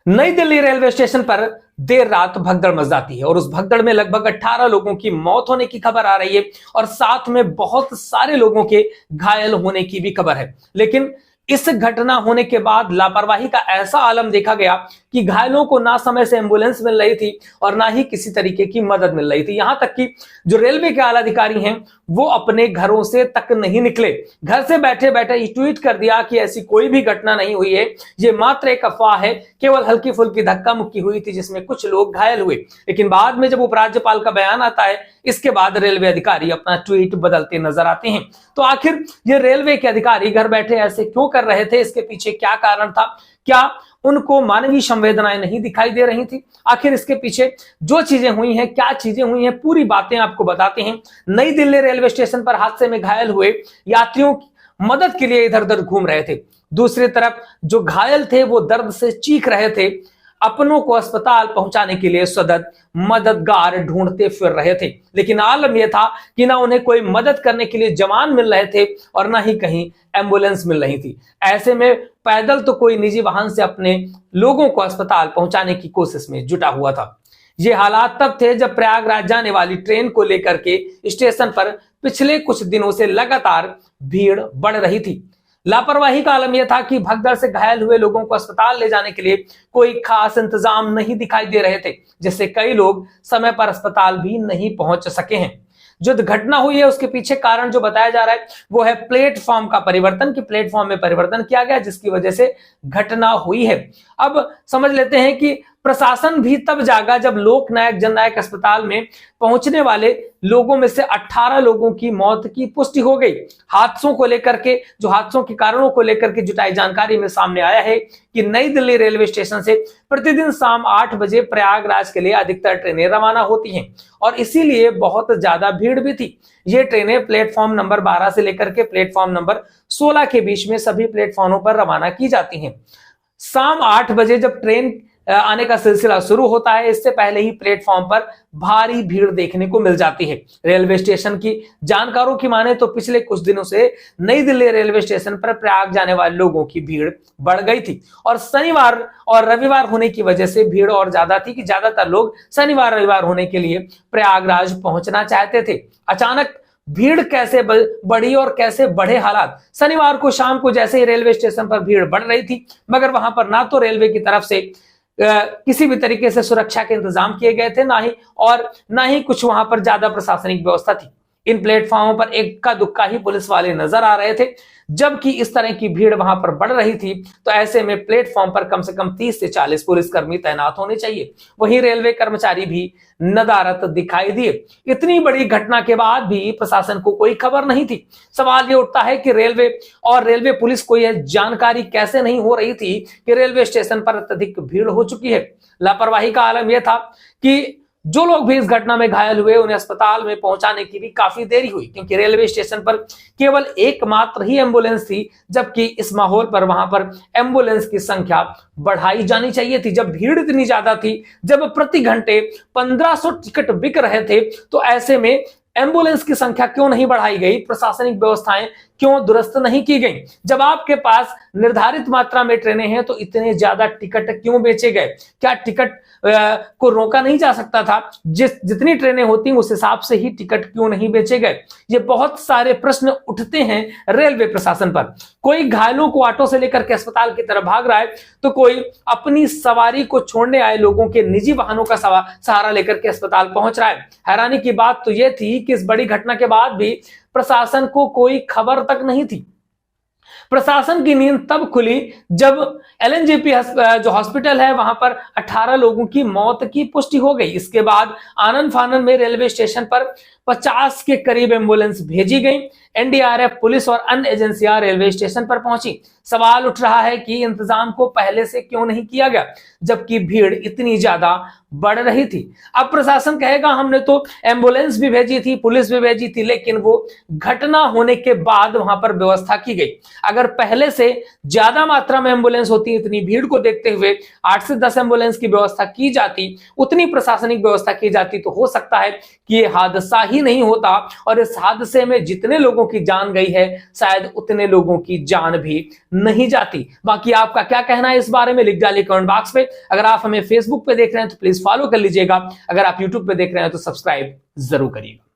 नई Delhi railway station पर देर रात भगदड़ मच जाती है और उस भगदड़ में लगभग 18 लोगों की मौत होने की खबर आ रही है और साथ में बहुत सारे लोगों के घायल होने की भी खबर है। लेकिन इस घटना होने के बाद लापरवाही का ऐसा आलम देखा गया कि घायलों को ना समय से एम्बुलेंस मिल रही थी और ना ही किसी तरीके की मदद मिल रही थी। यहां तक कि जो रेलवे के आला अधिकारी हैं वो अपने घरों से तक नहीं निकले, घर से बैठे बैठे ही ट्वीट कर दिया कि ऐसी कोई भी घटना नहीं हुई है, ये मात्र एक अफवाह है, केवल हल्की फुल्की धक्का मुक्की हुई थी जिसमें कुछ लोग घायल हुए। लेकिन बाद में जब उपराज्यपाल का बयान आता है, इसके बाद रेलवे अधिकारी अपना ट्वीट बदलते नजर आते हैं। तो आखिर ये रेलवे के अधिकारी घर बैठे ऐसे क्यों कर रहे थे? इसके पीछे क्या कारण था? क्या उनको मानवीय संवेदनाएं नहीं दिखाई दे रही थी? आखिर इसके पीछे जो चीजें हुई हैं, क्या चीजें हुई हैं, पूरी बातें आपको बताते हैं। नई दिल्ली रेलवे स्टेशन पर हादसे में घायल हुए यात्रियों की मदद के लिए इधर उधर घूम रहे थे। दूसरी तरफ जो घायल थे वो दर्द से चीख रहे थे, अपनों को अस्पताल पहुंचाने के लिए सदद मददगार ढूंढते फिर रहे थे। लेकिन आलम यह था कि ना उन्हें कोई मदद करने के लिए जवान मिल रहे थे और ना ही कहीं एम्बुलेंस मिल रही थी। ऐसे में पैदल तो कोई निजी वाहन से अपने लोगों को अस्पताल पहुंचाने की कोशिश में जुटा हुआ था। ये हालात तब थे जब प्रयागराज जाने वाली ट्रेन को लेकर के स्टेशन पर पिछले कुछ दिनों से लगातार भीड़ बढ़ रही थी। लापरवाही का आलम यह था कि भगदड़ से घायल हुए लोगों को अस्पताल ले जाने के लिए कोई खास इंतजाम नहीं दिखाई दे रहे थे, जिससे कई लोग समय पर अस्पताल भी नहीं पहुंच सके हैं। जो घटना हुई है उसके पीछे कारण जो बताया जा रहा है वो है प्लेटफॉर्म का परिवर्तन, कि प्लेटफॉर्म में परिवर्तन किया गया जिसकी वजह से घटना हुई है। अब समझ लेते हैं कि प्रशासन भी तब जागा जब लोकनायक जननायक अस्पताल में पहुंचने वाले लोगों में से 18 लोगों की मौत की पुष्टि हो गई। हादसों को लेकर के, जो हादसों के कारणों को लेकर के जुटाई जानकारी में सामने आया है कि नई दिल्ली रेलवे स्टेशन से प्रतिदिन शाम 8 बजे प्रयागराज के लिए अधिकतर ट्रेनें रवाना होती हैं और इसीलिए बहुत ज्यादा भीड़ भी थी। ये ट्रेनें प्लेटफॉर्म नंबर 12 से लेकर के प्लेटफॉर्म नंबर 16 के बीच में सभी प्लेटफॉर्मों पर रवाना की जाती हैं। शाम 8 बजे जब ट्रेन आने का सिलसिला शुरू होता है, इससे पहले ही प्लेटफॉर्म पर भारी भीड़ देखने को मिल जाती है। रेलवे स्टेशन की जानकारों की माने तो पिछले कुछ दिनों से नई दिल्ली रेलवे स्टेशन पर प्रयाग जाने वाले लोगों की भीड़ बढ़ गई थी और शनिवार और रविवार होने की वजह से भीड़ और ज्यादा थी कि ज्यादातर लोग शनिवार रविवार होने के लिए प्रयागराज पहुंचना चाहते थे। अचानक भीड़ कैसे बढ़ी और कैसे बढ़े हालात? शनिवार को शाम को जैसे ही रेलवे स्टेशन पर भीड़ बढ़ रही थी, मगर वहां पर ना तो रेलवे की तरफ से किसी भी तरीके से सुरक्षा के इंतजाम किए गए थे, ना ही कुछ वहां पर ज्यादा प्रशासनिक व्यवस्था थी। इन प्लेटफॉर्मों पर इक्का दुक्का ही पुलिस वाले नजर आ रहे थे। जबकि इस तरह की भीड़ वहां पर बढ़ रही थी तो ऐसे में प्लेटफॉर्म पर कम से कम 30 से 40 पुलिसकर्मी तैनात होने चाहिए। वहीं रेलवे कर्मचारी भी नदारत दिखाई दिए। इतनी बड़ी घटना के बाद भी प्रशासन को कोई खबर नहीं थी। सवाल ये उठता है कि रेलवे पुलिस को यह जानकारी कैसे नहीं हो रही थी कि रेलवे स्टेशन पर अत्यधिक भीड़ हो चुकी है। लापरवाही का आलम यह था कि जो लोग भी इस घटना में घायल हुए उन्हें अस्पताल में पहुंचाने की भी काफी देरी हुई, क्योंकि रेलवे स्टेशन पर केवल एकमात्र ही एम्बुलेंस थी, जबकि इस माहौल पर वहां पर एम्बुलेंस की संख्या बढ़ाई जानी चाहिए थी। जब भीड़ इतनी ज्यादा थी, जब प्रति घंटे 1500 टिकट बिक रहे थे, तो ऐसे में एम्बुलेंस की संख्या क्यों नहीं बढ़ाई गई? प्रशासनिक व्यवस्थाएं क्यों दुरुस्त नहीं की गई? जब आपके पास निर्धारित मात्रा में ट्रेनें हैं तो इतने ज्यादा टिकट क्यों बेचे गए? क्या टिकट को रोका नहीं जा सकता था? जितनी ट्रेनें होती उस हिसाब से ही टिकट क्यों नहीं बेचे गए? ये बहुत सारे प्रश्न उठते हैं रेलवे प्रशासन पर। कोई घायलों को ऑटो से लेकर के अस्पताल की तरफ भाग रहा है तो कोई अपनी सवारी को छोड़ने आए लोगों के निजी वाहनों का सहारा लेकर के अस्पताल पहुंच रहा है। हैरानी की बात तो यह थी कि इस बड़ी घटना के बाद भी प्रशासन को कोई खबर तक नहीं थी। प्रशासन की नींद तब खुली जब एलएनजेपी जो हॉस्पिटल है वहां पर 18 लोगों की मौत की पुष्टि हो गई। इसके बाद आनन फानन में रेलवे स्टेशन पर 50 के करीब एम्बुलेंस भेजी गई। एनडीआरएफ, पुलिस और अन्य एजेंसियां रेलवे स्टेशन पर पहुंची। सवाल उठ रहा है कि इंतजाम को पहले से क्यों नहीं किया गया जबकि भीड़ इतनी ज्यादा बढ़ रही थी? अब प्रशासन कहेगा हमने तो एम्बुलेंस भी भेजी थी, पुलिस भी भेजी थी, लेकिन वो घटना होने के बाद वहां पर व्यवस्था की गई। अगर पहले से ज्यादा मात्रा में एम्बुलेंस होती, इतनी भीड़ को देखते हुए 8 से 10 एम्बुलेंस की व्यवस्था की जाती, उतनी प्रशासनिक व्यवस्था की जाती, तो हो सकता है कि ये हादसा ही नहीं होता और इस हादसे में जितने लोगों लोगों की जान गई है, शायद उतने लोगों की जान भी नहीं जाती। बाकी आपका क्या कहना है इस बारे में लिख डालिए कमेंट बॉक्स पे। अगर आप हमें फेसबुक पे देख रहे हैं तो प्लीज फॉलो कर लीजिएगा, अगर आप यूट्यूब पे देख रहे हैं तो सब्सक्राइब जरूर करिएगा।